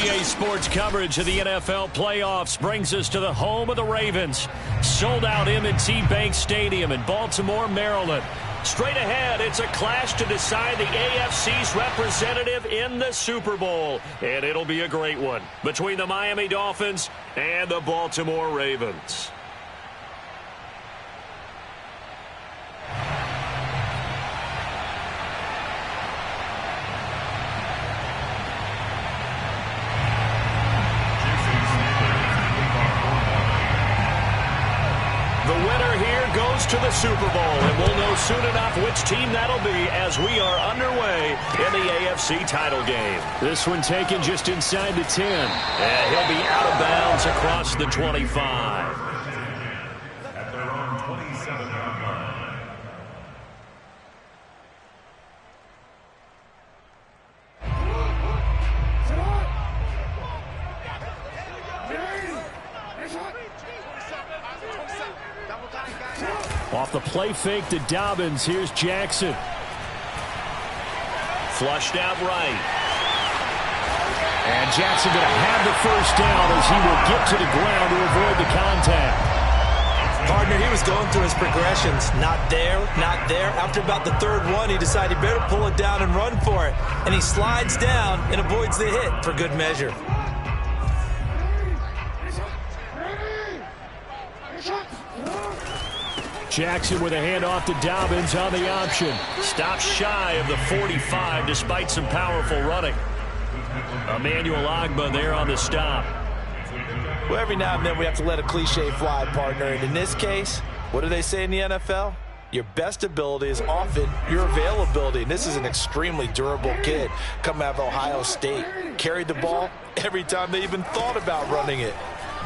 NBA sports coverage of the NFL playoffs brings us to the home of the Ravens. Sold out M&T Bank Stadium in Baltimore, Maryland. Straight ahead, it's a clash to decide the AFC's representative in the Super Bowl. And it'll be a great one between the Miami Dolphins and the Baltimore Ravens. To the Super Bowl, and we'll know soon enough which team that'll be as we are underway in the AFC title game. This one taken just inside the 10. And he'll be out of bounds across the 25. At their own 27-yard line. Off the play fake to Dobbins. Here's Jackson. Flushed out right. And Jackson going to have the first down as he will get to the ground to avoid the contact. Partner, he was going through his progressions. Not there, not there. After about the third one, he decided he better pull it down and run for it. And he slides down and avoids the hit for good measure. Jackson with a handoff to Dobbins on the option. Stops shy of the 45 despite some powerful running. Emmanuel Ogbah there on the stop. Well, every now and then we have to let a cliche fly, partner. And in this case, what do they say in the NFL? Your best ability is often your availability. And this is an extremely durable kid coming out of Ohio State. Carried the ball every time they even thought about running it.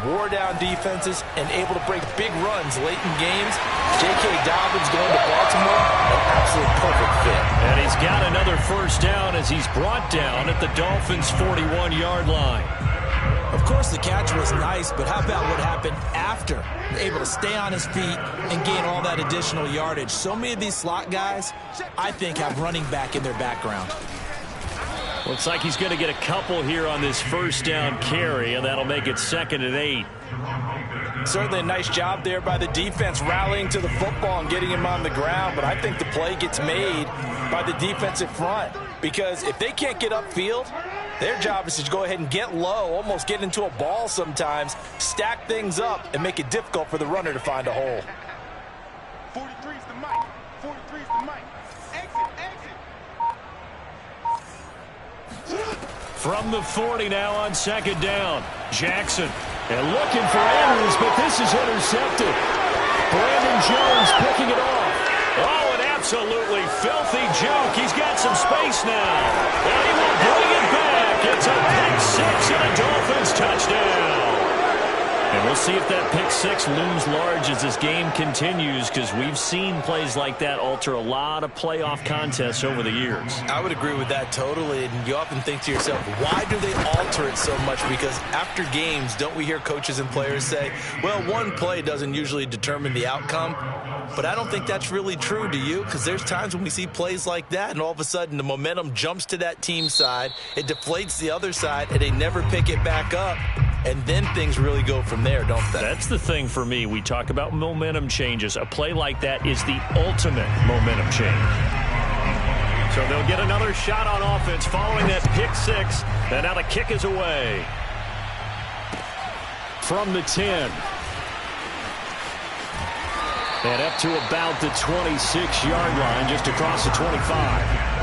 Wore down defenses and able to break big runs late in games. J.K. Dobbins going to Baltimore, an absolute perfect fit. And he's got another first down as he's brought down at the Dolphins' 41-yard line. Of course, the catch was nice, but how about what happened after? Able to stay on his feet and gain all that additional yardage. So many of these slot guys, I think, have running back in their background. Looks like he's going to get a couple here on this first down carry, and that'll make it 2nd and 8. Certainly a nice job there by the defense rallying to the football and getting him on the ground, but I think the play gets made by the defensive front because if they can't get upfield, their job is to go ahead and get low, almost get into a ball sometimes, stack things up, and make it difficult for the runner to find a hole. 43 is the mic. 43 is the mic. Exit, exit. From the 40 now on 2nd down. Jackson. And looking for Andrews, but this is intercepted. Brandon Jones picking it off. Oh, an absolutely filthy juke. He's got some space now. And he will bring it back. It's a pick 6 and a Dolphins touchdown. And we'll see if that pick 6 looms large as this game continues because we've seen plays like that alter a lot of playoff contests over the years. I would agree with that totally, and you often think to yourself, why do they alter it so much? Because after games, don't we hear coaches and players say, well, one play doesn't usually determine the outcome? But I don't think that's really true, do you? Because there's times when we see plays like that, and all of a sudden the momentum jumps to that team side, it deflates the other side, and they never pick it back up. And then things really go from there, don't they? That's the thing for me. We talk about momentum changes. A play like that is the ultimate momentum change. So they'll get another shot on offense following that pick 6. And now the kick is away. From the 10. And up to about the 26-yard line, just across the 25.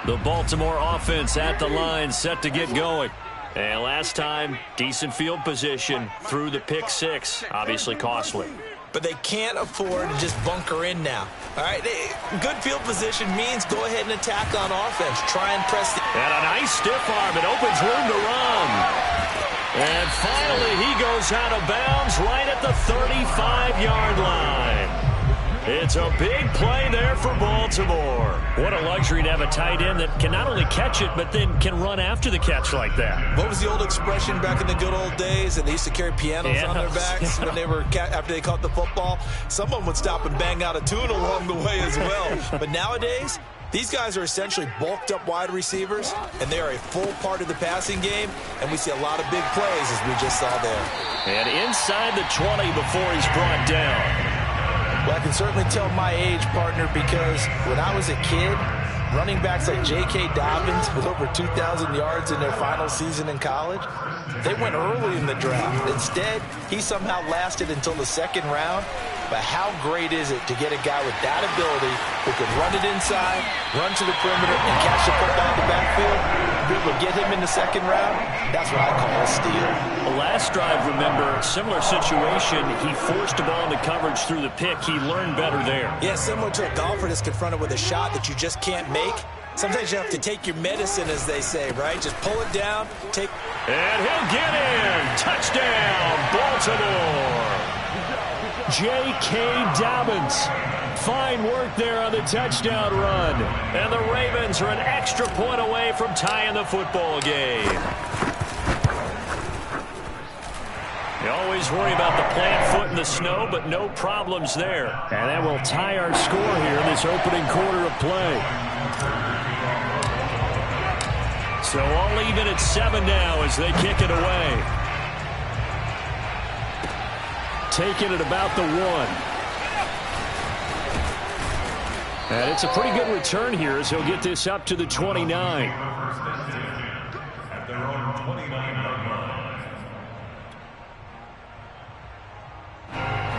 The Baltimore offense at the line, set to get going. And last time, decent field position through the pick 6. Obviously costly. But they can't afford to just bunker in now. All right, good field position means go ahead and attack on offense. Try and press the... And a nice stiff arm. It opens room to run. And finally, he goes out of bounds right at the 35-yard line. It's a big play there for Baltimore. What a luxury to have a tight end that can not only catch it, but then can run after the catch like that. What was the old expression back in the good old days? And they used to carry pianos on their backs when they were after they caught the football. Someone would stop and bang out a tune along the way as well. But nowadays, these guys are essentially bulked up wide receivers, and they are a full part of the passing game, and we see a lot of big plays as we just saw there. And inside the 20 before he's brought down. Well, I can certainly tell my age, partner, because when I was a kid, running backs like J.K. Dobbins with over 2,000 yards in their final season in college, they went early in the draft. Instead, he somehow lasted until the second round. But how great is it to get a guy with that ability who can run it inside, run to the perimeter, and catch the football in the backfield? Be able to get him in the second round? That's what I call a steal. The last drive, remember, similar situation. He forced a ball into coverage through the pick. He learned better there. Yeah, similar to a golfer that's confronted with a shot that you just can't make. Sometimes you have to take your medicine, as they say, right? Just pull it down, take... And he'll get in! Touchdown, Baltimore! J.K. Dobbins. Fine work there on the touchdown run. And the Ravens are an extra point away from tying the football game. You always worry about the plant foot in the snow, but no problems there. And that will tie our score here in this opening quarter of play. So all even at 7 now as they kick it away. Taking it about the 1. And it's a pretty good return here as he'll get this up to the 29. At their own 29-yard line.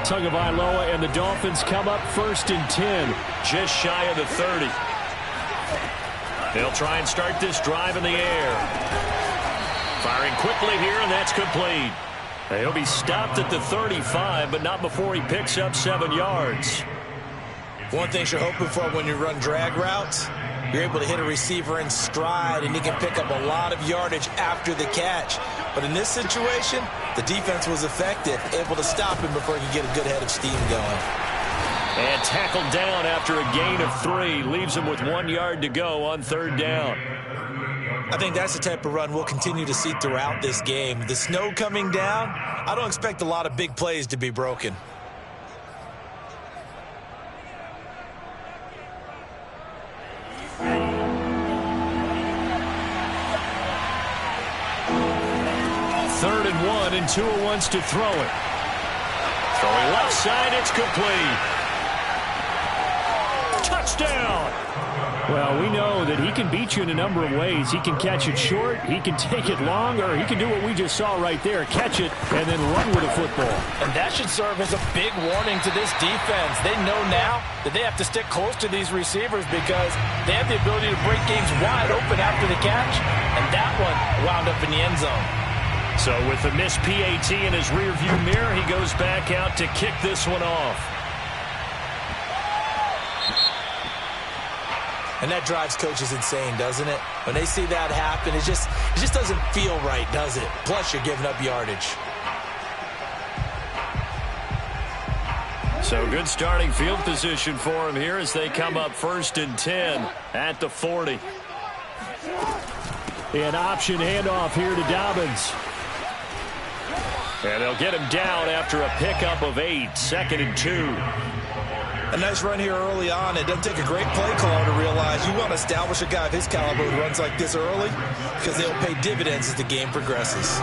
Tagovailoa and the Dolphins come up 1st and 10, just shy of the 30. They'll try and start this drive in the air. Firing quickly here, and that's complete. He'll be stopped at the 35, but not before he picks up 7 yards. One thing you're hoping for when you run drag routes, you're able to hit a receiver in stride, and he can pick up a lot of yardage after the catch. But in this situation, the defense was effective, able to stop him before he could get a good head of steam going. And tackled down after a gain of 3. Leaves him with 1 yard to go on 3rd down. I think that's the type of run we'll continue to see throughout this game. The snow coming down, I don't expect a lot of big plays to be broken. Third and 1, and Tua wants to throw it. Throwing left side, it's complete. Touchdown! Well, we know that he can beat you in a number of ways. He can catch it short, he can take it long, or he can do what we just saw right there, catch it, and then run with the football. And that should serve as a big warning to this defense. They know now that they have to stick close to these receivers because they have the ability to break games wide open after the catch, and that one wound up in the end zone. So with the missed PAT in his rearview mirror, he goes back out to kick this one off. And that drives coaches insane, doesn't it? When they see that happen, it just doesn't feel right, does it? Plus, you're giving up yardage. So good starting field position for him here as they come up 1st and 10 at the 40. An option handoff here to Dobbins. And they'll get him down after a pickup of 8, 2nd and 2. A nice run here early on. It doesn't take a great play caller to realize you want to establish a guy of his caliber who runs like this early because they'll pay dividends as the game progresses.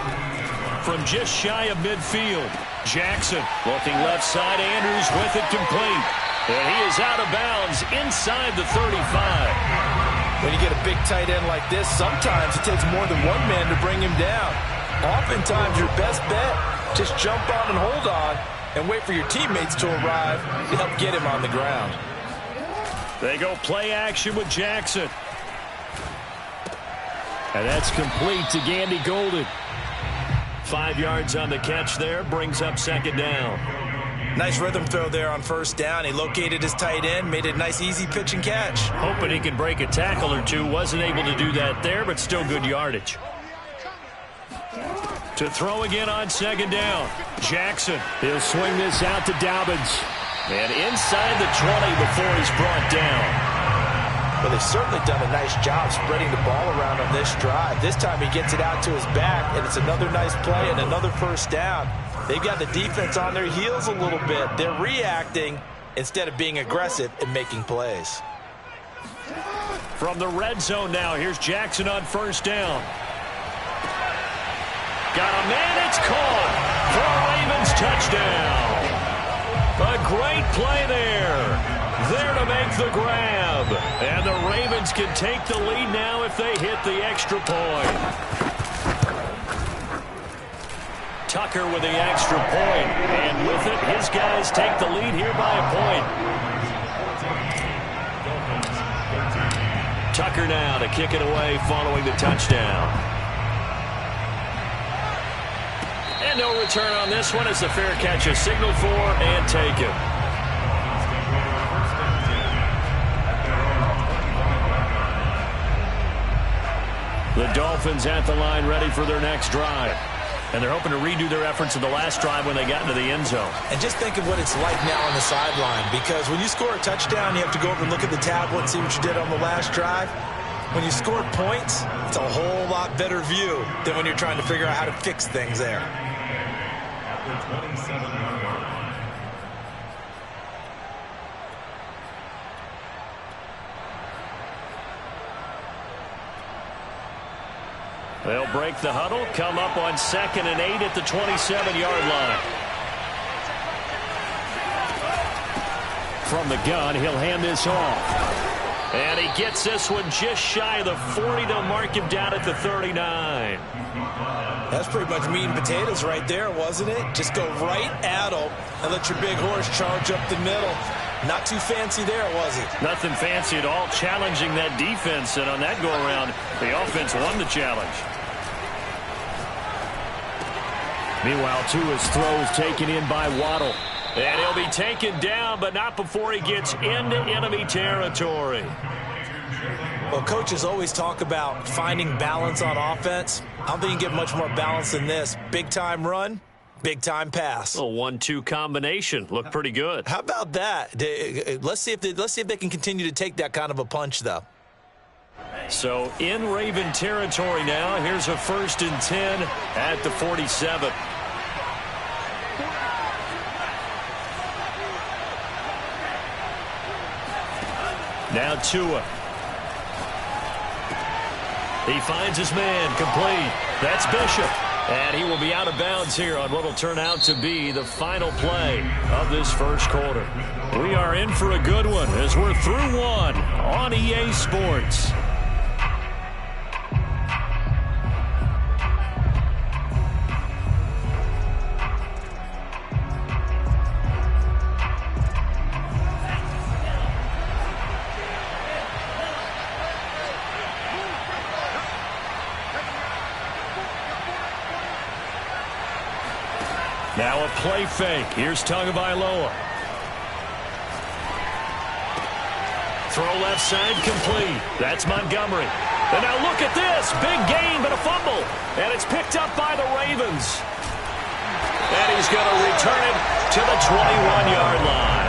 From just shy of midfield, Jackson looking left side. Andrews with it complete. And he is out of bounds inside the 35. When you get a big tight end like this, sometimes it takes more than one man to bring him down. Oftentimes, your best bet, just jump on and hold on and wait for your teammates to arrive to help get him on the ground. They go play action with Jackson. And that's complete to Gandy Golden. 5 yards on the catch there, brings up 2nd down. Nice rhythm throw there on 1st down. He located his tight end, made it a nice easy pitch and catch. Hoping he could break a tackle or two. Wasn't able to do that there, but still good yardage. To throw again on 2nd down. Jackson. He'll swing this out to Dobbins. And inside the 20 before he's brought down. Well, they've certainly done a nice job spreading the ball around on this drive. This time he gets it out to his back, and it's another nice play and another first down. They've got the defense on their heels a little bit. They're reacting instead of being aggressive and making plays. From the red zone now, here's Jackson on first down. Got a man, it's caught for a Ravens touchdown. A great play there. There to make the grab. And the Ravens can take the lead now if they hit the extra point. Tucker with the extra point. And with it, his guys take the lead here by a point. Tucker now to kick it away following the touchdown. And no return on this one as the fair catch is signaled for and taken. The Dolphins at the line ready for their next drive. And they're hoping to redo their efforts in the last drive when they got into the end zone. And just think of what it's like now on the sideline, because when you score a touchdown, you have to go over and look at the tablet and see what you did on the last drive. When you score points, it's a whole lot better view than when you're trying to figure out how to fix things there. After 27 yards. They'll break the huddle, come up on 2nd and 8 at the 27-yard line. From the gun, he'll hand this off. And he gets this one just shy of the 40. They'll mark him down at the 39. That's pretty much meat and potatoes right there, wasn't it? Just go right at him and let your big horse charge up the middle. Not too fancy there, was it? Nothing fancy at all, challenging that defense. And on that go-around, the offense won the challenge. Meanwhile, Tua's throw is taken in by Waddle. And he'll be taken down, but not before he gets into enemy territory. Well, coaches always talk about finding balance on offense. I don't think you can get much more balance than this. Big-time run, big-time pass. A 1-2 combination. Looked pretty good. How about that? Let's see if they can continue to take that kind of a punch, though. So in Raven territory now. Here's a 1st and 10 at the 47. Now Tua. He finds his man, complete. That's Bishop. And he will be out of bounds here on what will turn out to be the final play of this first quarter. We are in for a good one as we're through one on EA Sports. Now a play fake. Here's Tagovailoa. Throw left side complete. That's Montgomery. And now look at this. Big gain, but a fumble. And it's picked up by the Ravens. And he's going to return it to the 21-yard line.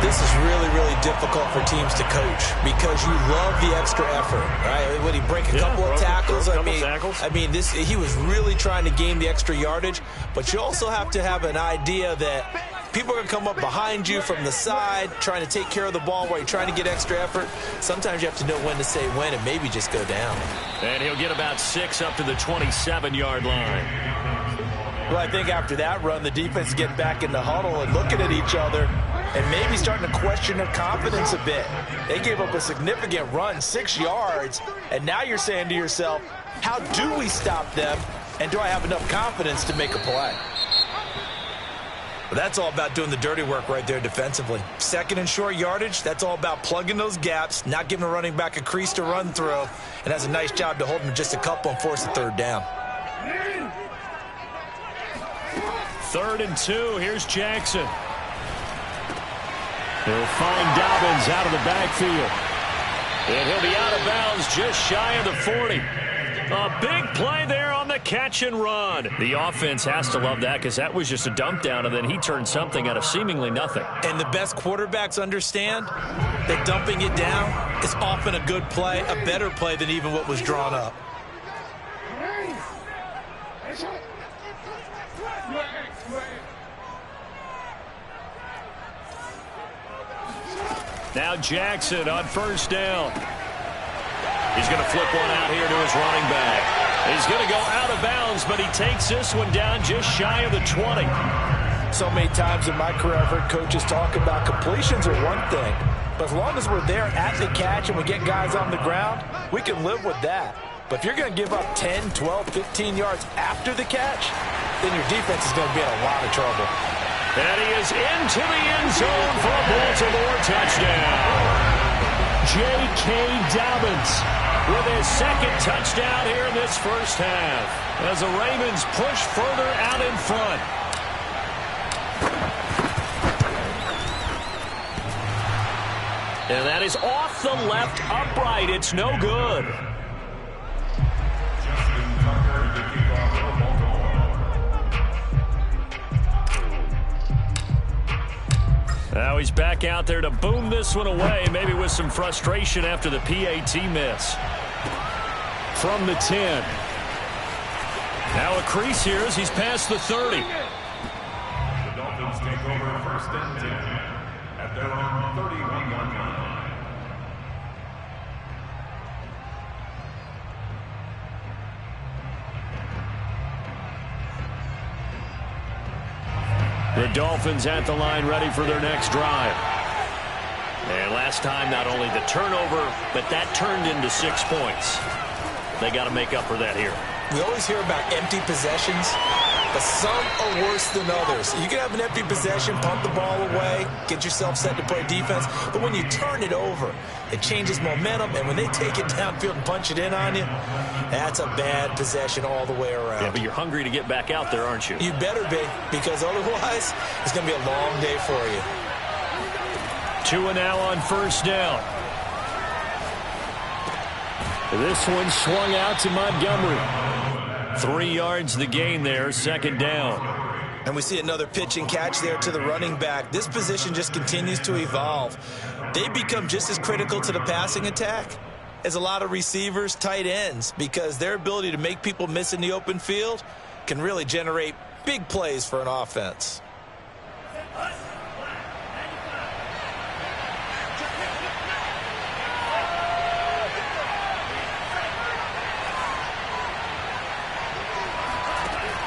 This is really, really difficult for teams to coach because you love the extra effort, right? Would he break a couple of tackles? I mean, he was really trying to gain the extra yardage, but you also have to have an idea that people are going to come up behind you from the side trying to take care of the ball while you're trying to get extra effort. Sometimes you have to know when to say when and maybe just go down. And he'll get about 6 up to the 27-yard line. Well, I think after that run, the defense getting back in the huddle and looking at each other and maybe starting to question their confidence a bit. They gave up a significant run, 6 yards, and now you're saying to yourself, how do we stop them, and do I have enough confidence to make a play? Well, that's all about doing the dirty work right there defensively. 2nd and short yardage, that's all about plugging those gaps, not giving a running back a crease to run through, and has a nice job to hold him just a couple and force a 3rd down. 3rd and 2, here's Jackson. He'll find Dobbins out of the backfield. And he'll be out of bounds just shy of the 40. A big play there on on the catch and run. The offense has to love that because that was just a dump down, and then he turned something out of seemingly nothing. And the best quarterbacks understand that dumping it down is often a good play, a better play than even what was drawn up. Now Jackson on first down. He's going to flip one out here to his running back. He's going to go out of bounds, but he takes this one down just shy of the 20. So many times in my career, I've heard coaches talk about completions are one thing, but as long as we're there at the catch and we get guys on the ground, we can live with that. But if you're going to give up 10, 12, 15 yards after the catch, then your defense is going to be in a lot of trouble. And he is into the end zone for a Baltimore touchdown. J.K. Dobbins with his second touchdown here in this first half as the Ravens push further out in front. And that is off the left upright. It's no good. Now he's back out there to boom this one away, maybe with some frustration after the PAT miss. From the 10. Now a crease here as he's past the 30. The Dolphins take over first and 10 at their own 31-1 line. The Dolphins at the line ready for their next drive. And last time, not only the turnover, but that turned into 6 points. They got to make up for that here. We always hear about empty possessions, but some are worse than others. You can have an empty possession, pump the ball away, get yourself set to play defense, but when you turn it over, it changes momentum, and when they take it downfield and punch it in on you, that's a bad possession all the way around. Yeah, but you're hungry to get back out there, aren't you? You better be, because otherwise, it's going to be a long day for you. Tua now on first down. This one swung out to Montgomery. 3 yards the gain there, second down. And we see another pitch and catch there to the running back. This position just continues to evolve. They become just as critical to the passing attack as a lot of receivers, tight ends, because their ability to make people miss in the open field can really generate big plays for an offense.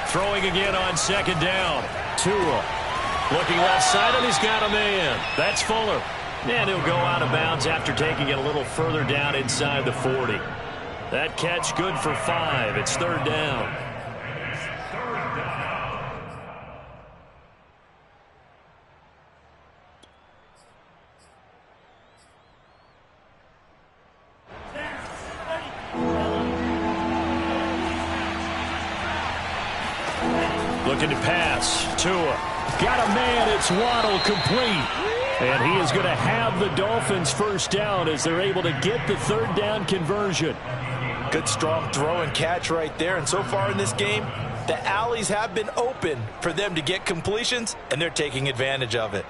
Throwing again on second down. Tua looking left side, and he's got a man. That's Fuller. And he'll go out of bounds after taking it a little further down inside the 40. That catch good for 5. It's third down. Looking to pass. Tua. Got a man. It's Waddle, complete. And he is going to have the Dolphins first down as they're able to get the third down conversion. Good strong throw and catch right there. And so far in this game, the alleys have been open for them to get completions, and they're taking advantage of it.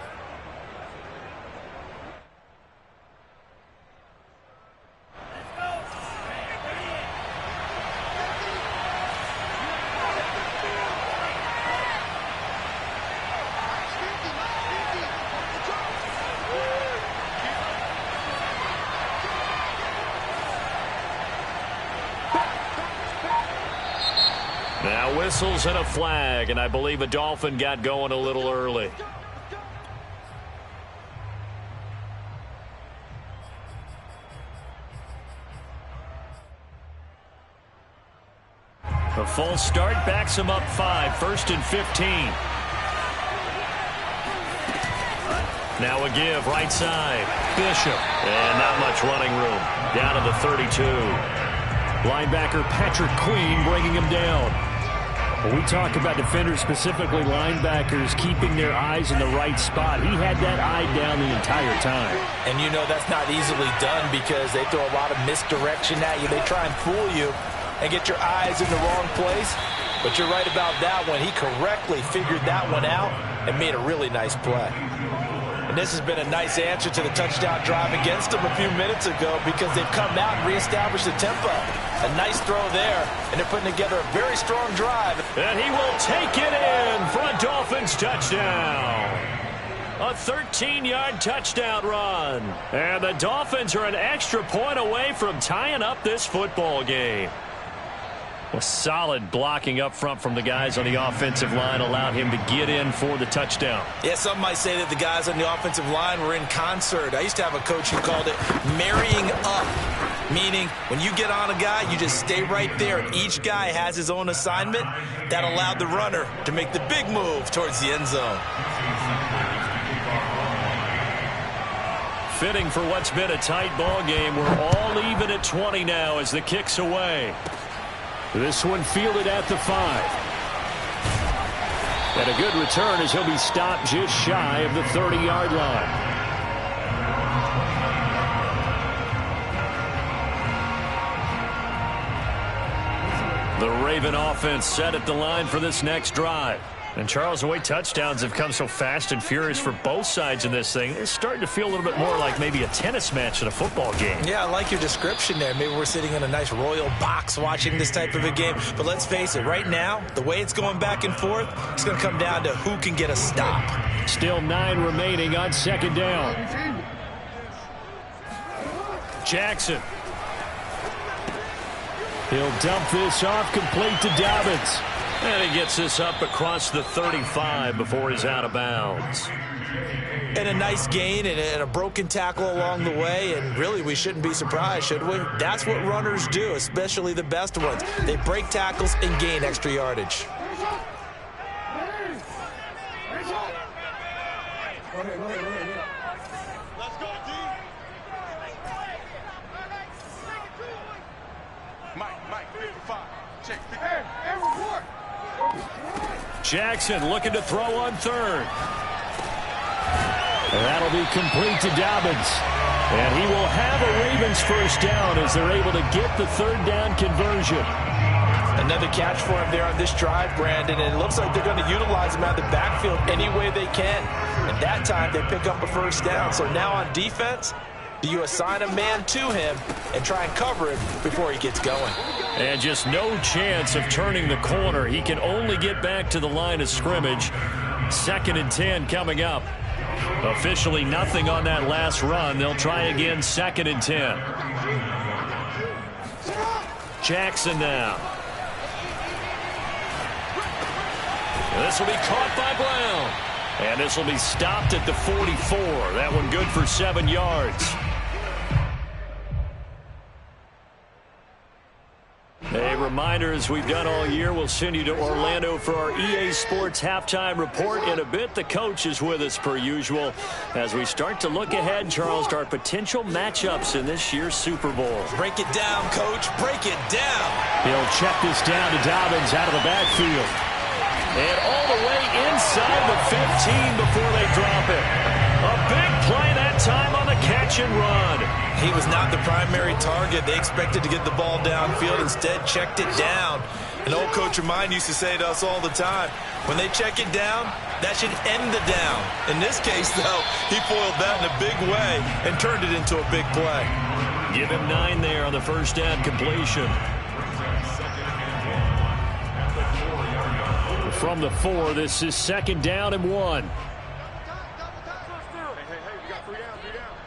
Now whistles and a flag, and I believe a Dolphin got going a little early. A false start backs him up 5, first and 15. Now a give, right side. Bishop. And not much running room. Down to the 32. Linebacker Patrick Queen bringing him down. When we talk about defenders, specifically linebackers, keeping their eyes in the right spot, he had that eye down the entire time. And you know that's not easily done because they throw a lot of misdirection at you. They try and fool you. and get your eyes in the wrong place. But you're right about that one. He correctly figured that one out and made a really nice play. And this has been a nice answer to the touchdown drive against them a few minutes ago because they've come out and reestablished the tempo. A nice throw there, and they're putting together a very strong drive. And he will take it in for a Dolphins touchdown. A 13-yard touchdown run. And the Dolphins are an extra point away from tying up this football game. A solid blocking up front from the guys on the offensive line allowed him to get in for the touchdown. Yeah, some might say that the guys on the offensive line were in concert. I used to have a coach who called it marrying up, meaning when you get on a guy, you just stay right there, and each guy has his own assignment. That allowed the runner to make the big move towards the end zone. Fitting for what's been a tight ball game. We're all even at 20 now as the kick's away. This one fielded at the 5. And a good return as he'll be stopped just shy of the 30-yard line. The Raven offense set at the line for this next drive. And Charles, the way touchdowns have come so fast and furious for both sides in this thing, it's starting to feel a little bit more like maybe a tennis match in a football game. Yeah, I like your description there. Maybe we're sitting in a nice royal box watching this type of a game. But let's face it, right now, the way it's going back and forth, it's going to come down to who can get a stop. Still 9 remaining on second down. Jackson. He'll dump this off, complete to Dobbins. And he gets this up across the 35 before he's out of bounds. And a nice gain and a broken tackle along the way. And really, we shouldn't be surprised, should we? That's what runners do, especially the best ones. They break tackles and gain extra yardage. Let's go, D. Mike, 55. Check. Hey, report. Jackson looking to throw on third. And that'll be complete to Dobbins. And he will have a Ravens first down as they're able to get the third down conversion. Another catch for him there on this drive, Brandon, and it looks like they're going to utilize him out of the backfield any way they can. And that time they pick up a first down. So now on defense, do you assign a man to him and try and cover him before he gets going? And just no chance of turning the corner. He can only get back to the line of scrimmage. 2nd and 10 coming up. Officially nothing on that last run. They'll try again 2nd and 10. Jackson now. This will be caught by Brown. And this will be stopped at the 44. That one good for 7 yards. A reminder, as we've done all year, we'll send you to Orlando for our EA Sports halftime report. In a bit, the coach is with us per usual as we start to look ahead, Charles, to our potential matchups in this year's Super Bowl. Break it down, Coach. Break it down. He'll check this down to Dobbins out of the backfield. And all the way inside the 15 before they drop it. A big play that time on the catch and run. He was not the primary target. They expected to get the ball downfield. Instead, checked it down. An old coach of mine used to say to us all the time, when they check it down, that should end the down. In this case, though, he foiled that in a big way and turned it into a big play. Give him 9 there on the first down completion. From the 4, this is 2nd down and 1. Hey, we got 3 down.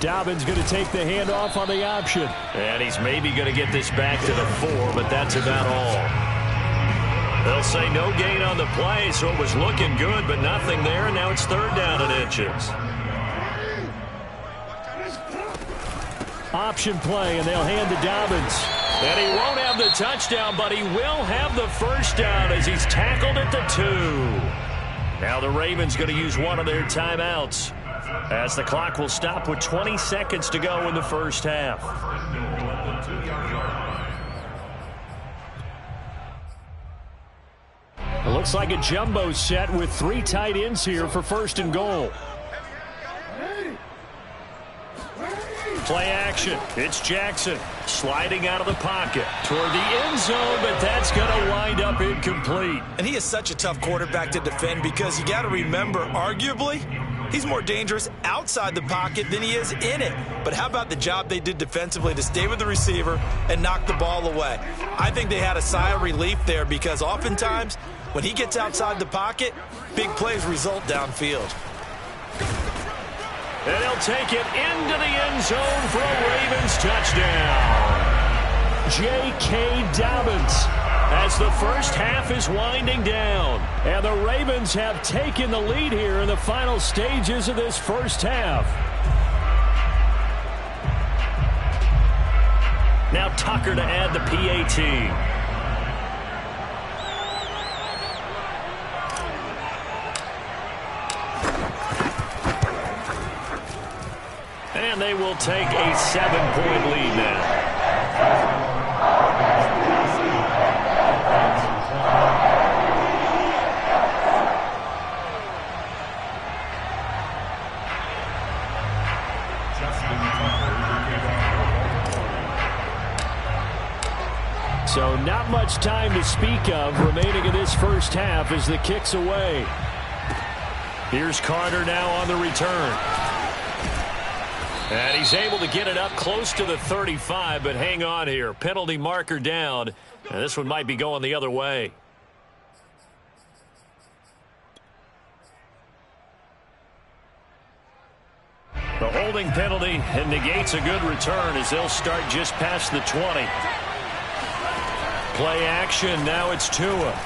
Dobbins going to take the handoff on the option. And he's maybe going to get this back to the 4, but that's about all. They'll say no gain on the play, so it was looking good, but nothing there, and now it's 3rd down and inches. Option play, and they'll hand to Dobbins. And he won't have the touchdown, but he will have the first down as he's tackled at the 2. Now the Ravens going to use one of their timeouts. as the clock will stop with 20 seconds to go in the first half. It looks like a jumbo set with 3 tight ends here for first and goal. Play action. It's Jackson sliding out of the pocket toward the end zone, but that's going to wind up incomplete. And he is such a tough quarterback to defend because you got to remember, arguably, he's more dangerous outside the pocket than he is in it. But how about the job they did defensively to stay with the receiver and knock the ball away? I think they had a sigh of relief there because oftentimes when he gets outside the pocket, big plays result downfield. And he'll take it into the end zone for a Ravens touchdown. J.K. Dobbins as the first half is winding down. And the Ravens have taken the lead here in the final stages of this first half. Now Tucker to add the PAT. And they will take a 7-point lead now. So not much time to speak of remaining in this first half as the kick's away. Here's Carter now on the return. And he's able to get it up close to the 35, but hang on here. Penalty marker down, and this one might be going the other way. The holding penalty negates a good return as they'll start just past the 20. Play action, now it's Tua.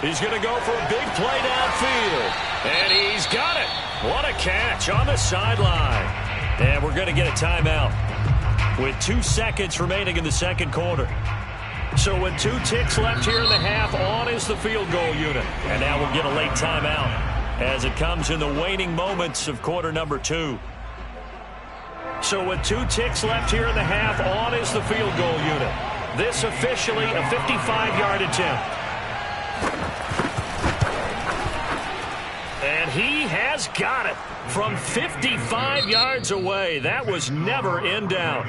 He's going to go for a big play downfield, and he's got it. What a catch on the sideline. And we're going to get a timeout with 2 seconds remaining in the second quarter. So with 2 ticks left here in the half, on is the field goal unit. And now we'll get a late timeout as it comes in the waning moments of quarter number 2. So with 2 ticks left here in the half, on is the field goal unit. This officially a 55-yard attempt. And he has got it from 55 yards away. That was never in doubt.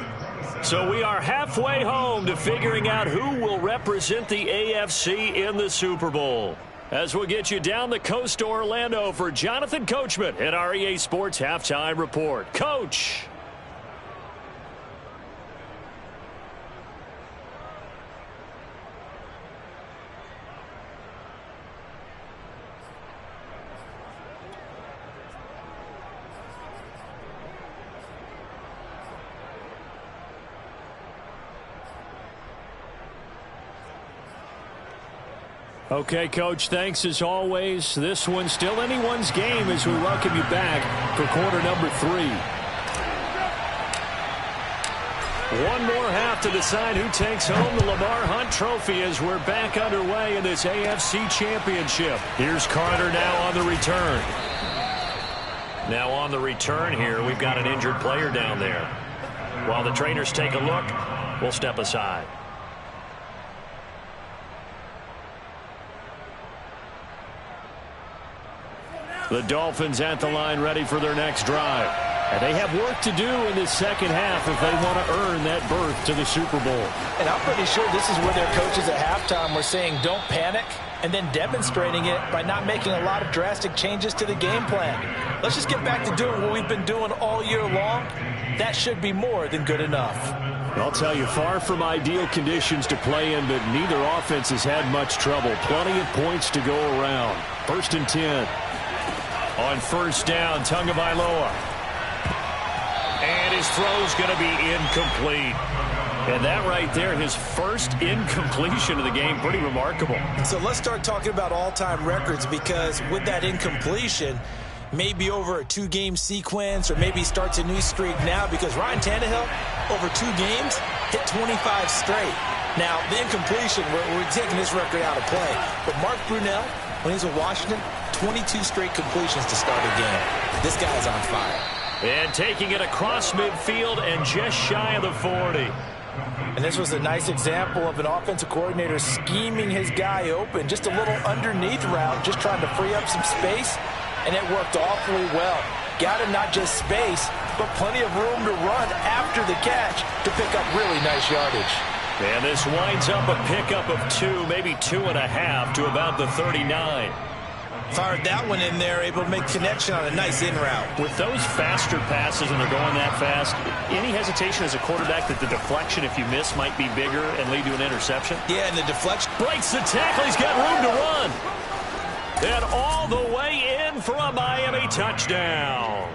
So we are halfway home to figuring out who will represent the AFC in the Super Bowl. As we'll get you down the coast to Orlando for Jonathan Coachman at our EA Sports Halftime Report. Coach. Okay, Coach, thanks as always. This one's still anyone's game as we welcome you back for quarter number 3. One more half to decide who takes home the Lamar Hunt Trophy as we're back underway in this AFC Championship. Here's Carter now on the return. Now on the return here, we've got an injured player down there. While the trainers take a look, we'll step aside. The Dolphins at the line ready for their next drive. And they have work to do in this second half if they want to earn that berth to the Super Bowl. And I'm pretty sure this is where their coaches at halftime were saying don't panic and then demonstrating it by not making a lot of drastic changes to the game plan. Let's just get back to doing what we've been doing all year long. That should be more than good enough. I'll tell you, far from ideal conditions to play in, but neither offense has had much trouble. Plenty of points to go around. 1st and 10. On first down, Tagovailoa. And his throw's going to be incomplete. And that right there, his first incompletion of the game, pretty remarkable. So let's start talking about all-time records because with that incompletion, maybe over a 2-game sequence or maybe starts a new streak now because Ryan Tannehill, over 2 games, hit 25 straight. Now, the incompletion, we're taking this record out of play. But Mark Brunell, when he's with Washington, 22 straight completions to start a game. This guy's on fire. And taking it across midfield and just shy of the 40. And this was a nice example of an offensive coordinator scheming his guy open. Just a little underneath route, just trying to free up some space, and it worked awfully well. Got him not just space, but plenty of room to run after the catch to pick up really nice yardage. And this winds up a pickup of 2, maybe 2.5 to about the 39. Fired that one in there, able to make connection on a nice in route. With those faster passes and they're going that fast, any hesitation as a quarterback that the deflection, if you miss, might be bigger and lead to an interception? Yeah, and the deflection breaks the tackle. He's got room to run. And all the way in for a Miami touchdown.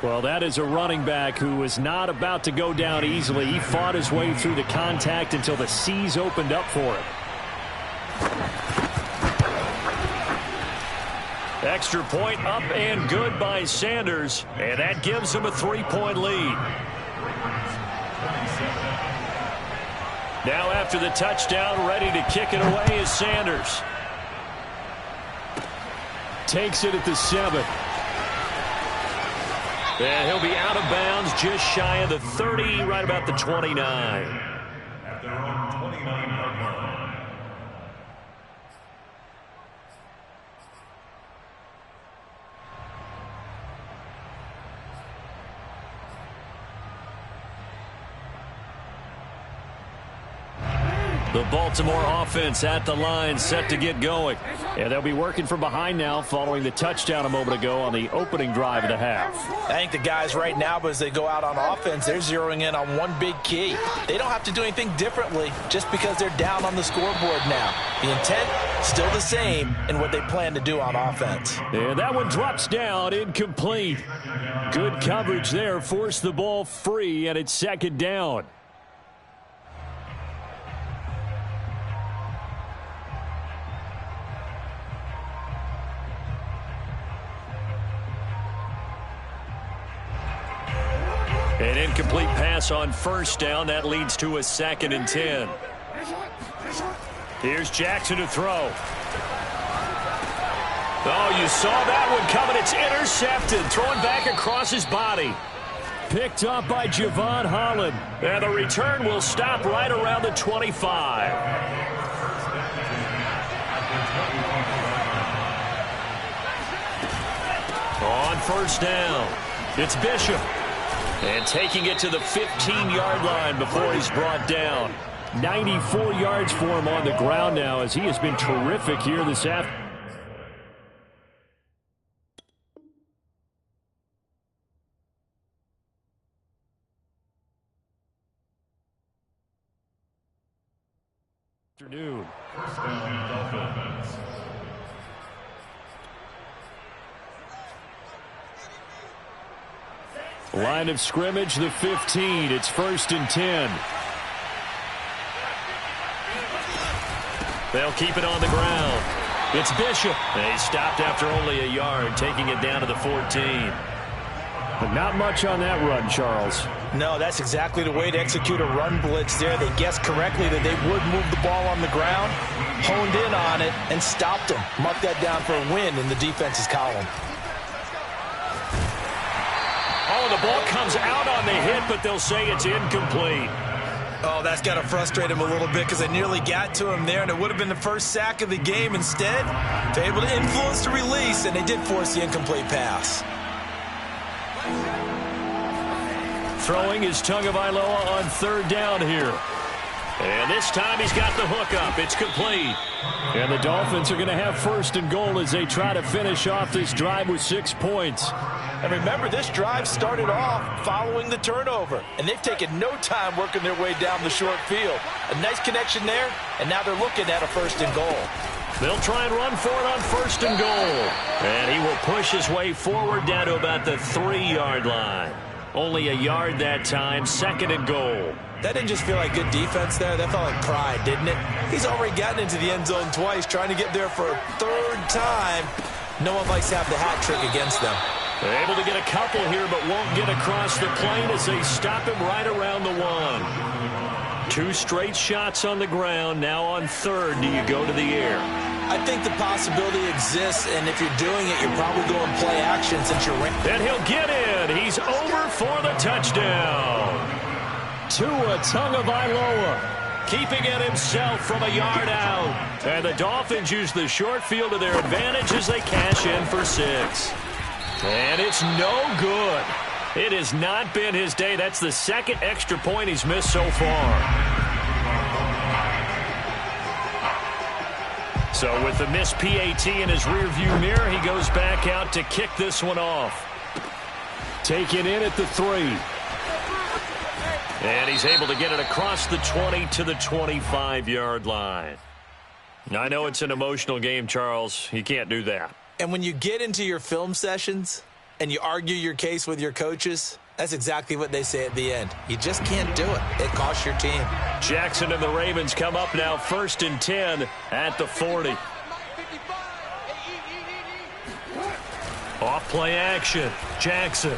Well, that is a running back who was not about to go down easily. He fought his way through the contact until the seas opened up for him. Extra point up and good by Sanders, and that gives him a 3-point lead. Now after the touchdown, ready to kick it away is Sanders. Takes it at the 7. And he'll be out of bounds just shy of the 30, right about the 29. At their own 29-yard line. The Baltimore offense at the line, set to get going. And they'll be working from behind now following the touchdown a moment ago on the opening drive of the half. I think the guys right now, as they go out on offense, they're zeroing in on one big key. They don't have to do anything differently just because they're down on the scoreboard now. The intent, still the same in what they plan to do on offense. And that one drops down, incomplete. Good coverage there, forced the ball free, and it's second down. An incomplete pass on first down. That leads to a 2nd and 10. Here's Jackson to throw. Oh, you saw that one coming. It's intercepted. Thrown back across his body. Picked up by Javon Holland. And the return will stop right around the 25. On first down, it's Bishop. And taking it to the 15-yard line before he's brought down. 94 yards for him on the ground now as he has been terrific here this afternoon. First down, Dolphins. Line of scrimmage, the 15. It's 1st and 10. They'll keep it on the ground. It's Bishop. He stopped after only a yard, taking it down to the 14. But not much on that run, Charles. No, that's exactly the way to execute a run blitz there. They guessed correctly that they would move the ball on the ground, honed in on it, and stopped him. Mark that down for a win in the defense's column. Oh, the ball comes out on the hit, but they'll say it's incomplete. Oh, that's got to frustrate him a little bit because they nearly got to him there, and it would have been the first sack of the game. Instead, they're able to influence the release, and they did force the incomplete pass. Throwing is Tagovailoa on 3rd down here. And this time he's got the hook up. It's complete. And the Dolphins are going to have 1st and goal as they try to finish off this drive with 6 points. And remember, this drive started off following the turnover, and they've taken no time working their way down the short field. A nice connection there, and now they're looking at a 1st and goal. They'll try and run for it on 1st and goal. And he will push his way forward down to about the 3-yard line. Only a yard that time, 2nd and goal. That didn't just feel like good defense there. That felt like pride, didn't it? He's already gotten into the end zone twice, trying to get there for a 3rd time. No one likes to have the hat trick against them. They're able to get a couple here, but won't get across the plane as they stop him right around the 1. 2 straight shots on the ground. Now on 3rd, do you go to the air? I think the possibility exists, and if you're doing it, you're probably going play action since you're... And he'll get in. He's over for the touchdown. Tua Tagovailoa keeping it himself from a yard out. And the Dolphins use the short field to their advantage as they cash in for 6. And it's no good. It has not been his day. That's the second extra point he's missed so far. So with the missed PAT in his rearview mirror, he goes back out to kick this one off. Taken in at the 3. And he's able to get it across the 20 to the 25-yard line. Now, I know it's an emotional game, Charles. You can't do that. And when you get into your film sessions and you argue your case with your coaches, that's exactly what they say at the end. You just can't do it. It costs your team. Jackson and the Ravens come up now 1st and 10 at the 40. Off play action. Jackson.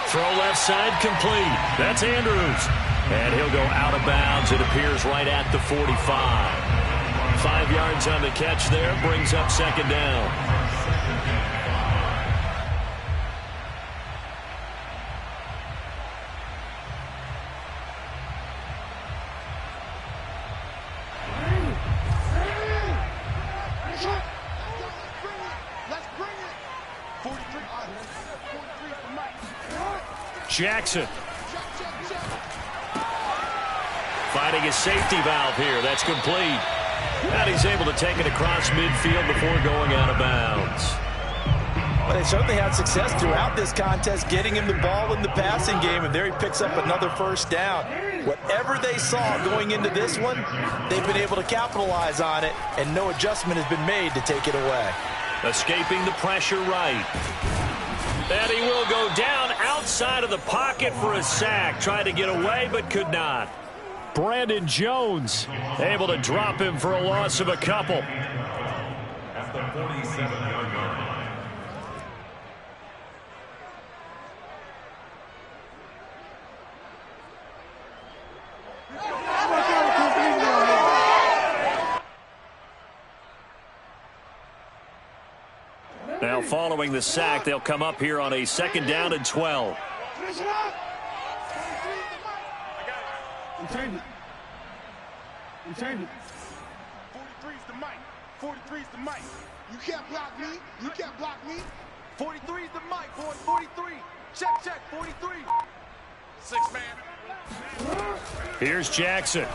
Throw left side complete. That's Andrews. And he'll go out of bounds. It appears right at the 45. 5 yards on the catch there. Brings up 2nd down. Jackson. Finding his safety valve here. That's complete. And he's able to take it across midfield before going out of bounds. Well, they certainly had success throughout this contest, getting him the ball in the passing game, and there he picks up another 1st down. Whatever they saw going into this one, they've been able to capitalize on it, and no adjustment has been made to take it away. Escaping the pressure right. And he will go down outside of the pocket for a sack. Tried to get away, but could not. Brandon Jones able to drop him for a loss of a couple. At the 47-yard line. Now following the sack, they'll come up here on a 2nd down and 12. Return it. 43's the mic. 43's the mic. You can't block me. You can't block me. 43's the mic, boy. 43. Check, 43. 6 man. Here's Jackson.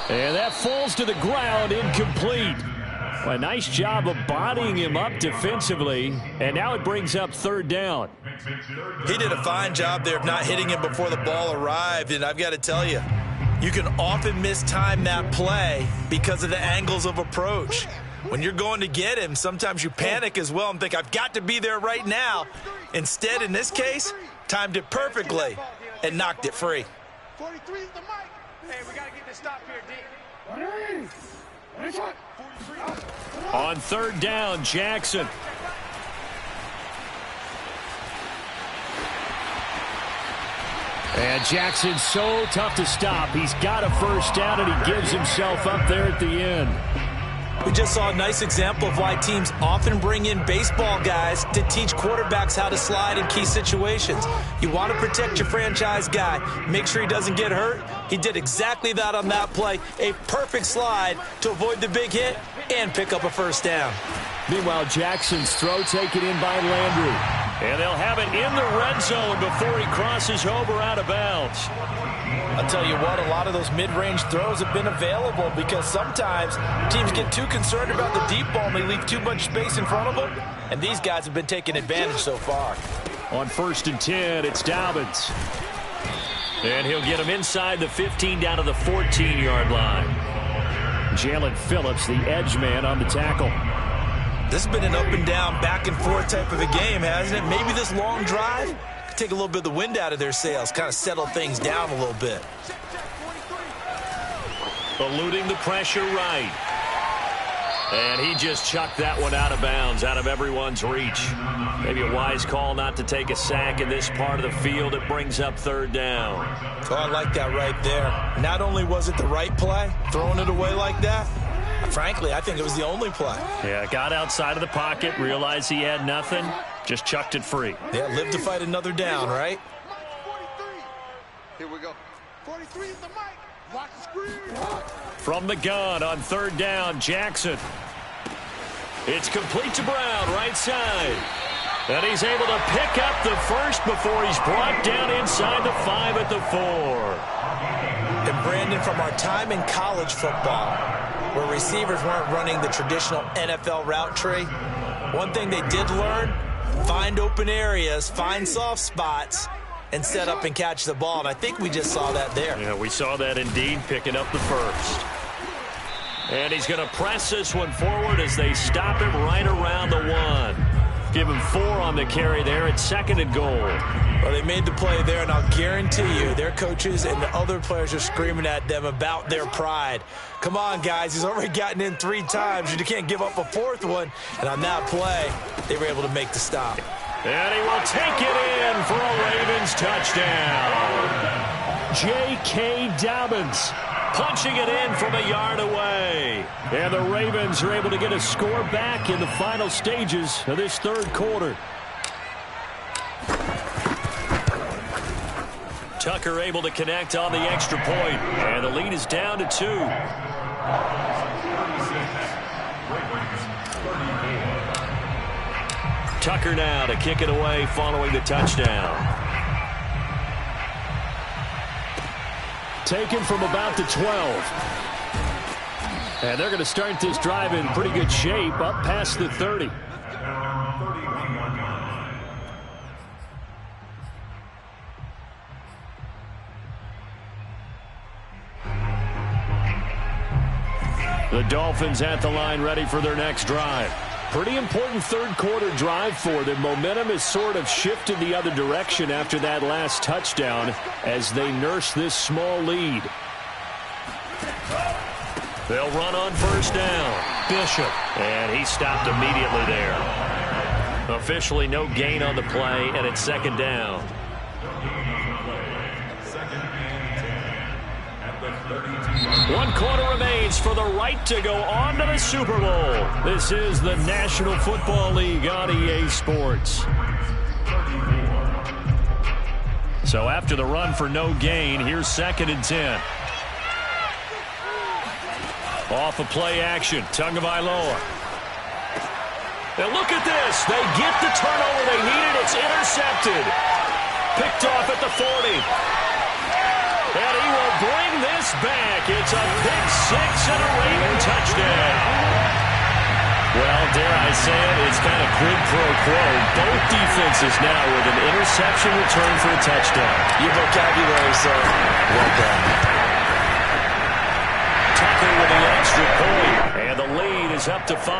And that falls to the ground, incomplete. A nice job of bodying him up defensively, and now it brings up 3rd down. He did a fine job there of not hitting him before the ball arrived, and I've got to tell you, you can often mistime that play because of the angles of approach. When you're going to get him, sometimes you panic as well and think, I've got to be there right now. Instead, in this case, timed it perfectly and knocked it free. 43's the mic. Hey, we got to get this stop here, D. On 3rd down, Jackson. And Jackson's so tough to stop. He's got a 1st down, and he gives himself up there at the end. We just saw a nice example of why teams often bring in baseball guys to teach quarterbacks how to slide in key situations. You want to protect your franchise guy. Make sure he doesn't get hurt. He did exactly that on that play. A perfect slide to avoid the big hit and pick up a 1st down. Meanwhile, Jackson's throw taken in by Landry. And they'll have it in the red zone before he crosses over out of bounds. I'll tell you what, a lot of those mid-range throws have been available because sometimes teams get too concerned about the deep ball and they leave too much space in front of them, and these guys have been taking advantage so far. On 1st and 10, it's Dobbins. And he'll get him inside the 15 down to the 14-yard line. Jalen Phillips, the edge man on the tackle. This has been an up-and-down, back-and-forth type of a game, hasn't it? Maybe this long drive could take a little bit of the wind out of their sails, kind of settle things down a little bit. Eluding the pressure right. And he just chucked that one out of bounds, out of everyone's reach. Maybe a wise call not to take a sack in this part of the field. It brings up third down. So I like that right there. Not only was it the right play, throwing it away like that, frankly, I think it was the only play. Yeah, got outside of the pocket, realized he had nothing, just chucked it free. Yeah, live to fight another down, right? 43. Here we go. 43 is the mic. Watch the screen. From the gun on third down, Jackson. It's complete to Brown, right side. And he's able to pick up the first before he's brought down inside the 5 at the 4. And Brandon, from our time in college football, where receivers weren't running the traditional NFL route tree, one thing they did learn, find open areas, find soft spots, and set up and catch the ball. And I think we just saw that there. Yeah, we saw that indeed, picking up the first. And he's going to press this one forward as they stop him right around the 1. Give him 4 on the carry there. It's 2nd and goal. Well, they made the play there, and I'll guarantee you their coaches and the other players are screaming at them about their pride. Come on, guys. He's already gotten in 3 times. You can't give up a 4th one. And on that play, they were able to make the stop. And he will take it in for a Ravens touchdown. J.K. Dobbins punching it in from a yard away. And the Ravens are able to get a score back in the final stages of this third quarter. Tucker able to connect on the extra point. And the lead is down to 2. Tucker now to kick it away following the touchdown. Taken from about the 12. And they're going to start this drive in pretty good shape up past the 30. The Dolphins at the line ready for their next drive. Pretty important third quarter drive for them. Momentum has sort of shifted the other direction after that last touchdown as they nurse this small lead. They'll run on first down. Bishop. And he stopped immediately there. Officially no gain on the play, and it's 2nd down. 1 quarter remains for the right to go on to the Super Bowl. This is the National Football League on EA Sports. So after the run for no gain, here's 2nd and 10. Off of play action, Tagovailoa. And look at this. They get the turnover they needed. It's intercepted. Picked off at the 40. And he will bring this back. It's a pick 6 and a Raven touchdown. Well, dare I say it, it's kind of quid pro quo. Both defenses now with an interception return for a touchdown. Your vocabulary, sir. Well done. Tucker with the extra point. And the lead is up to 5.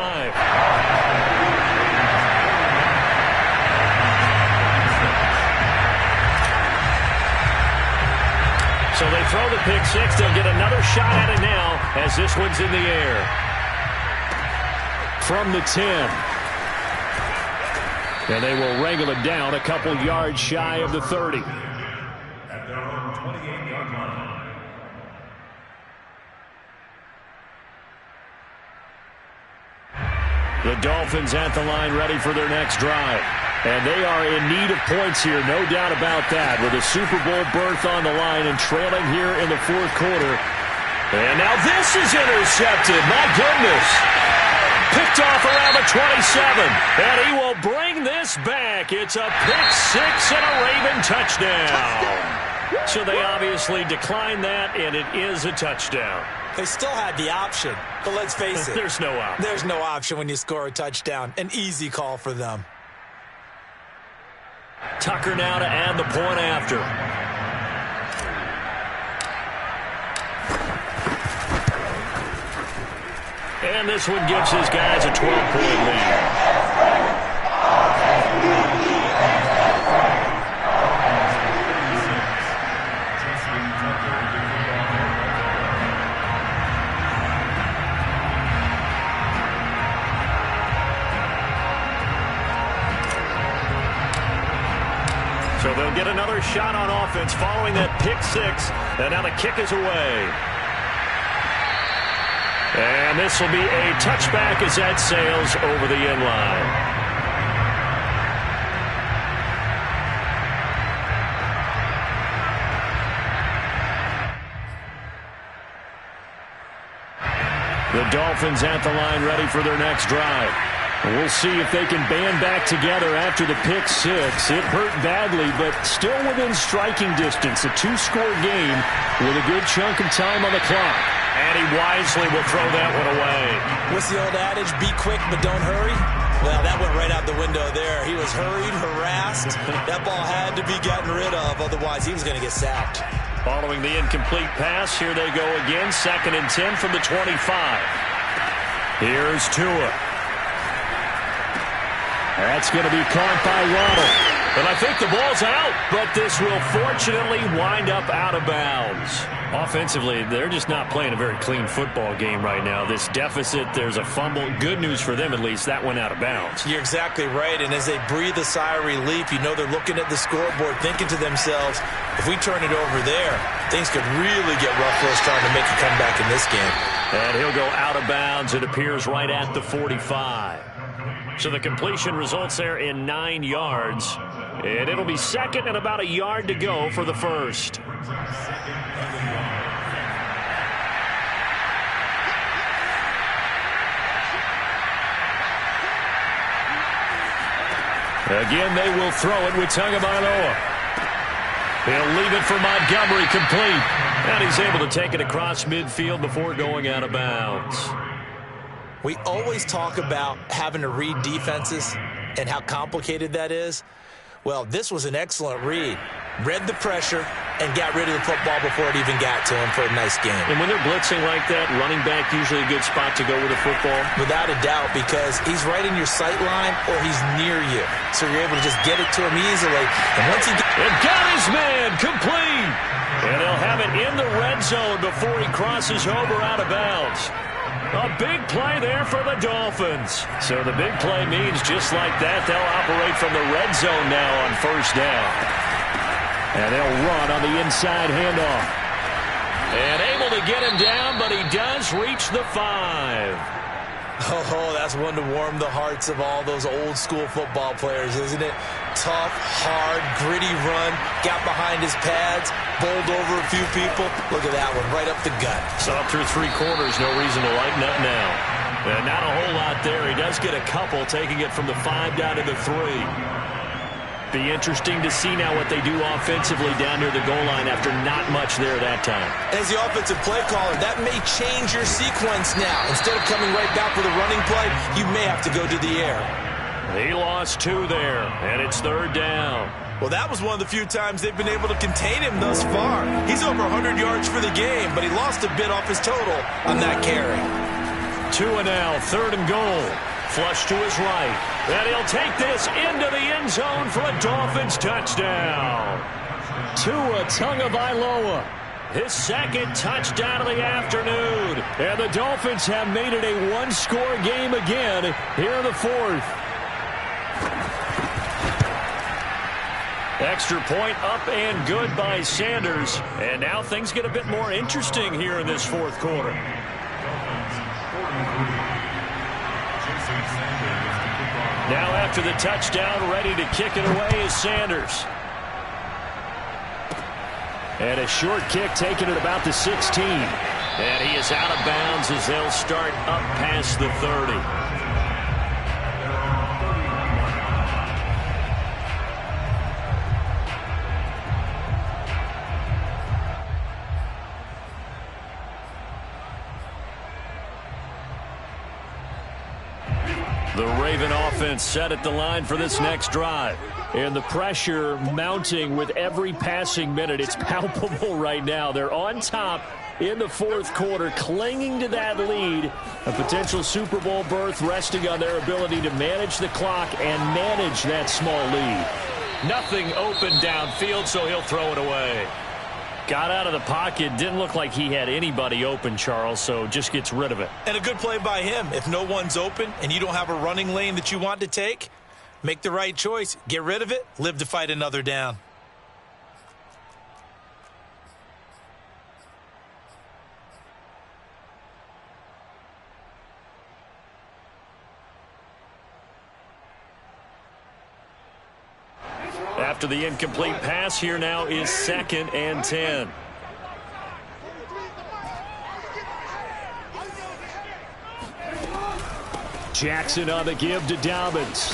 So they throw the pick 6. They'll get another shot at it now as this one's in the air. From the 10. And they will wrangle it down a couple yards shy of the 30. At their own 28-yard line. The Dolphins at the line ready for their next drive. And they are in need of points here, no doubt about that, with a Super Bowl berth on the line and trailing here in the 4th quarter. And now this is intercepted. My goodness. Picked off around the 27. And he will bring this back. It's a pick 6 and a Raven touchdown. So they obviously declined that, and it is a touchdown. They still had the option, but let's face it. There's no option. There's no option when you score a touchdown. An easy call for them. Tucker now to add the point after. And this one gives his guys a 12-point lead. They'll get another shot on offense following that pick six. And now the kick is away. And this will be a touchback as that sails over the end line. The Dolphins at the line ready for their next drive. We'll see if they can band back together after the pick six. It hurt badly, but still within striking distance. A two-score game with a good chunk of time on the clock. And he wisely will throw that one away. What's the old adage? Be quick, but don't hurry. Well, that went right out the window there. He was hurried, harassed. That ball had to be gotten rid of. Otherwise, he was going to get sacked. Following the incomplete pass, here they go again. 2nd and 10 from the 25. Here's Tua. That's going to be caught by Waddle. And I think the ball's out, but this will fortunately wind up out of bounds. Offensively, they're just not playing a very clean football game right now. This deficit, there's a fumble. Good news for them, at least. That went out of bounds. You're exactly right, and as they breathe a sigh of relief, you know they're looking at the scoreboard, thinking to themselves, if we turn it over there, things could really get rough for us trying to make a comeback in this game. And he'll go out of bounds. It appears right at the 45. So the completion results there in 9 yards. And it'll be 2nd and about a yard to go for the first. Again, they will throw it with Tagovailoa. He'll leave it for Montgomery, complete. And he's able to take it across midfield before going out of bounds. We always talk about having to read defenses and how complicated that is. Well, this was an excellent read. Read the pressure and got rid of the football before it even got to him for a nice game. And when they're blitzing like that, running back usually a good spot to go with the football? Without a doubt, because he's right in your sight line or he's near you. So you're able to just get it to him easily. And once he and got his man complete. And they'll have it in the red zone before he crosses over out of bounds. A big play there for the Dolphins. So the big play means just like that, they'll operate from the red zone now on first down. And they'll run on the inside handoff. And able to get him down, but he does reach the 5. Oh, that's one to warm the hearts of all those old school football players, isn't it? Tough, hard, gritty run, got behind his pads, bowled over a few people. Look at that one, right up the gut. Saw through 3 quarters, no reason to lighten up now. And not a whole lot there. He does get a couple, taking it from the 5 down to the 3. Be interesting to see now what they do offensively down near the goal line after not much there that time. As the offensive play caller, that may change your sequence now. Instead of coming right back with a running play, you may have to go to the air. He lost 2 there, and it's 3rd down. Well, that was one of the few times they've been able to contain him thus far. He's over 100 yards for the game, but he lost a bit off his total on that carry. 2 and now, 3rd and goal. Flush to his right. And he'll take this into the end zone for a Dolphins touchdown. Tua Tagovailoa, his 2nd touchdown of the afternoon. And the Dolphins have made it a 1-score game again here in the 4th. Extra point up and good by Sanders. And now things get a bit more interesting here in this 4th quarter. Now after the touchdown, ready to kick it away is Sanders. And a short kick taken at about the 16. And he is out of bounds as they'll start up past the 30. The Raven offense set at the line for this next drive. And the pressure mounting with every passing minute. It's palpable right now. They're on top in the 4th quarter, clinging to that lead. A potential Super Bowl berth resting on their ability to manage the clock and manage that small lead. Nothing open downfield, so he'll throw it away. Got out of the pocket. Didn't look like he had anybody open, Charles, so just gets rid of it. And a good play by him. If no one's open and you don't have a running lane that you want to take, make the right choice. Get rid of it. Live to fight another down. after the incomplete pass. Here now is 2nd and 10. Jackson on the give to Dolphins.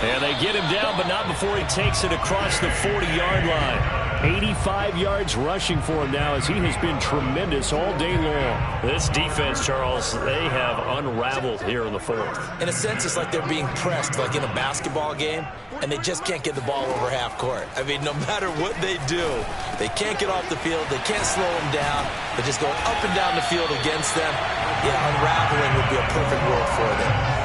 And they get him down, but not before he takes it across the 40-yard line. 85 yards rushing for him now as he has been tremendous all day long. This defense, Charles, they have unraveled here in the 4th. In a sense, it's like they're being pressed, like in a basketball game, and they just can't get the ball over half court. I mean, no matter what they do, they can't get off the field. They can't slow them down. They're just going up and down the field against them. Yeah, unraveling would be a perfect word for them.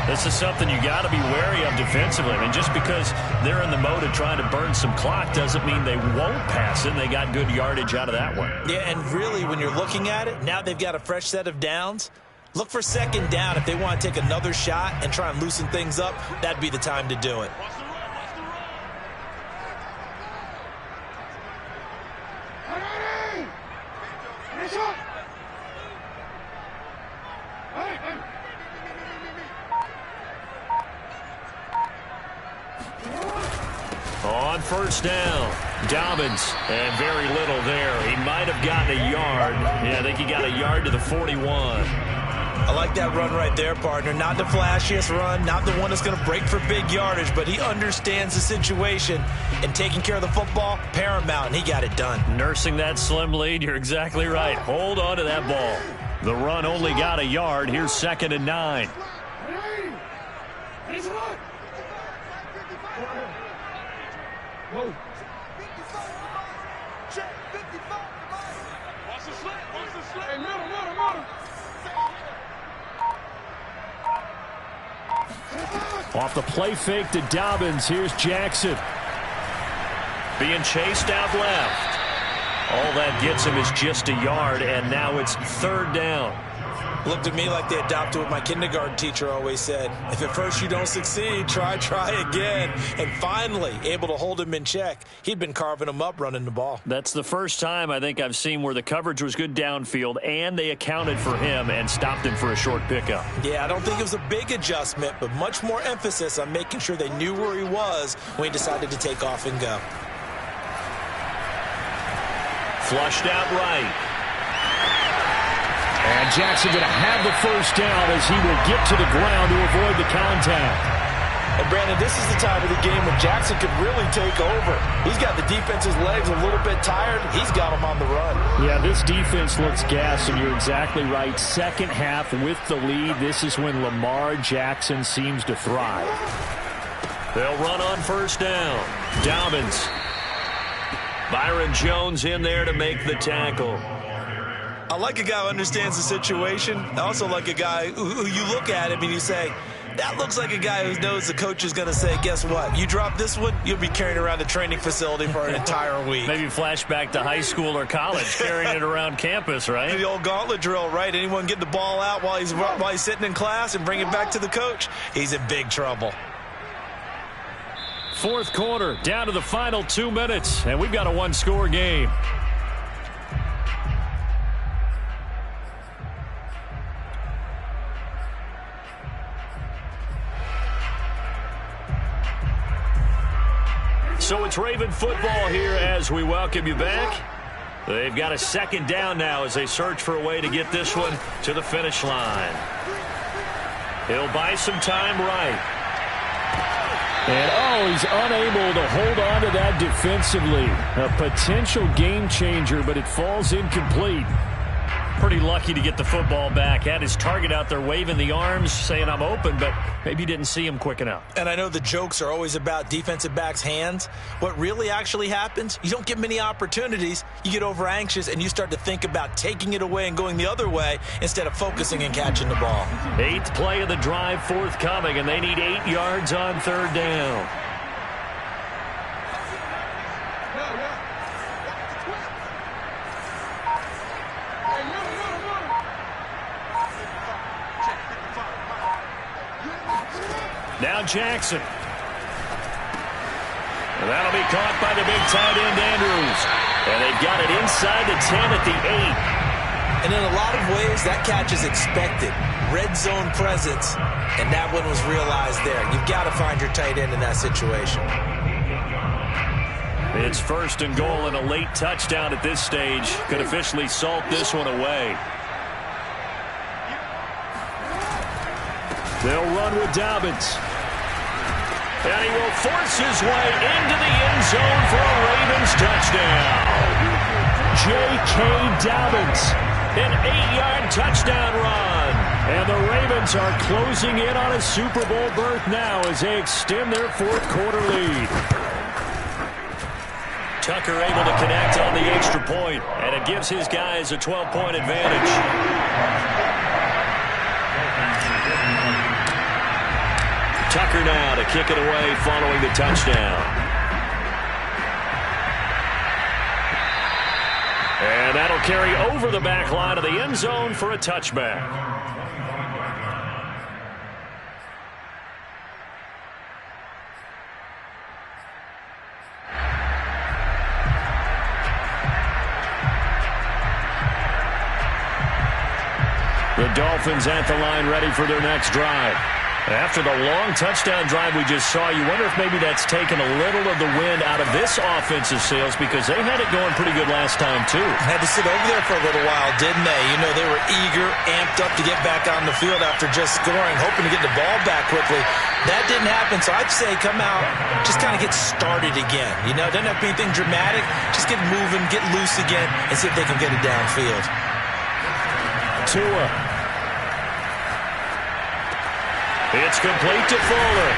This is something you got to be wary of defensively. I mean, just because they're in the mode of trying to burn some clock doesn't mean they won't pass it. They got good yardage out of that one. Yeah, and really, when you're looking at it, now they've got a fresh set of downs. Look for 2nd down. If they want to take another shot and try and loosen things up, that'd be the time to do it. On 1st down, Dobbins, and very little there. He might have gotten a yard. Yeah, I think he got a yard to the 41. I like that run right there, partner. Not the flashiest run, not the one that's going to break for big yardage, but he understands the situation, and taking care of the football, paramount, and he got it done. Nursing that slim lead, you're exactly right. Hold on to that ball. The run only got a yard. Here's 2nd and 9. Off the play fake to Dobbins. Here's Jackson. Being chased out left. All that gets him is just a yard, and now it's 3rd down. Looked at me like they adopted what my kindergarten teacher always said. If at first you don't succeed, try again. And finally, able to hold him in check. He'd been carving him up running the ball. That's the first time I think I've seen where the coverage was good downfield, and they accounted for him and stopped him for a short pickup. Yeah, I don't think it was a big adjustment, but much more emphasis on making sure they knew where he was when he decided to take off and go. Flushed out right. And Jackson going to have the 1st down as he will get to the ground to avoid the contact. And Brandon, this is the time of the game when Jackson could really take over. He's got the defense's legs a little bit tired. He's got them on the run. Yeah, this defense looks gassed, and you're exactly right. 2nd half with the lead. This is when Lamar Jackson seems to thrive. They'll run on 1st down. Dobbins. Byron Jones in there to make the tackle. I like a guy who understands the situation. I also like a guy who you look at him and you say, that looks like a guy who knows the coach is going to say, guess what? You drop this one, you'll be carrying around the training facility for an entire week. Maybe flashback to high school or college, carrying it around campus, right? The old gauntlet drill, right? Anyone get the ball out while he's sitting in class and bring it back to the coach? He's in big trouble. 4th quarter, down to the final 2 minutes, and we've got a 1-score game. So it's Raven football here as we welcome you back. They've got a 2nd down now as they search for a way to get this one to the finish line. He'll buy some time right. And, he's unable to hold on to that defensively. A potential game changer, but it falls incomplete. Pretty lucky to get the football back. Had his target out there waving the arms, saying I'm open, but maybe didn't see him quick enough. And I know the jokes are always about defensive backs' hands. What really actually happens, you don't get many opportunities. You get over anxious, and you start to think about taking it away and going the other way instead of focusing and catching the ball. 8th play of the drive forthcoming, and they need 8 yards on 3rd down. Now Jackson. And that'll be caught by the big tight end, Andrews. And they've got it inside the 10 at the 8. And in a lot of ways, that catch is expected. Red zone presence, and that one was realized there. You've got to find your tight end in that situation. It's first and goal, and a late touchdown at this stage could officially salt this one away. They'll run with Dobbins. And he will force his way into the end zone for a Ravens touchdown. J.K. Dobbins, an 8-yard touchdown run. And the Ravens are closing in on a Super Bowl berth now as they extend their fourth quarter lead. Tucker able to connect on the extra point, and it gives his guys a 12-point advantage. Tucker now to kick it away following the touchdown. And that'll carry over the back line of the end zone for a touchback. The Dolphins at the line ready for their next drive. After the long touchdown drive we just saw, you wonder if maybe that's taken a little of the wind out of this offensive sails, because they had it going pretty good last time, too. Had to sit over there for a little while, didn't they? You know, they were eager, amped up to get back on the field after just scoring, hoping to get the ball back quickly. That didn't happen, so I'd say come out, just kind of get started again. You know, doesn't have to be anything dramatic. Just get moving, get loose again, and see if they can get it downfield. Tua. It's complete to Fuller.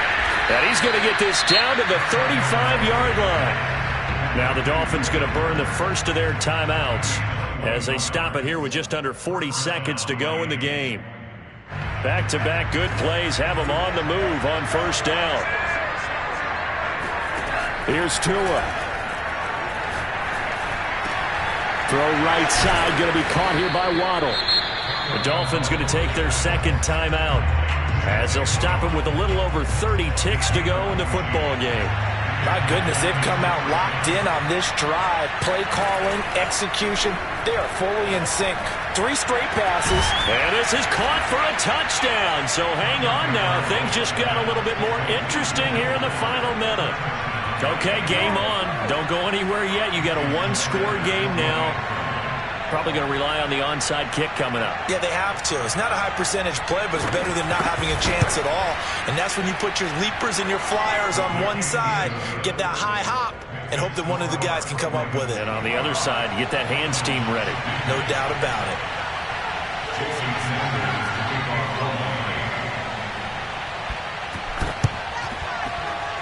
And he's going to get this down to the 35-yard line. Now the Dolphins going to burn the first of their timeouts as they stop it here with just under 40 seconds to go in the game. Back-to-back good plays have them on the move on first down. Here's Tua. Throw right side, going to be caught here by Waddle. The Dolphins going to take their second timeout as they'll stop him with a little over 30 ticks to go in the football game. My goodness, they've come out locked in on this drive. Play calling, execution, they are fully in sync. 3 straight passes. And this is caught for a touchdown. So hang on now. Things just got a little bit more interesting here in the final minute. Okay, game on. Don't go anywhere yet. You got a 1-score game now. Probably going to rely on the onside kick coming up. Yeah, they have to. It's not a high percentage play, but it's better than not having a chance at all. And that's when you put your leapers and your flyers on one side, get that high hop, and hope that one of the guys can come up with it. And on the other side, get that hands team ready. No doubt about it.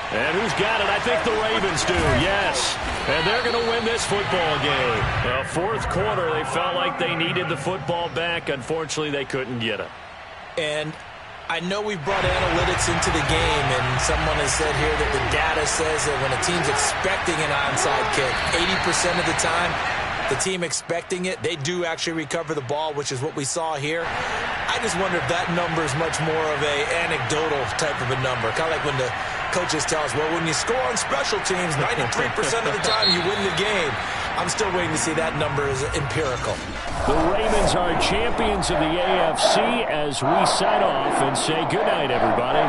And who's got it? I think the Ravens do, yes. And they're going to win this football game. The fourth quarter, they felt like they needed the football back. Unfortunately, they couldn't get it. And I know we brought analytics into the game, and someone has said here that the data says that when a team's expecting an onside kick, 80% of the time, the team expecting it, they do actually recover the ball, which is what we saw here. I just wonder if that number is much more of a anecdotal type of a number. Kind of like when the coaches tell us, well, when you score on special teams, 93% of the time you win the game. I'm still waiting to see that number is empirical. The Ravens are champions of the AFC as we sign off and say goodnight, everybody.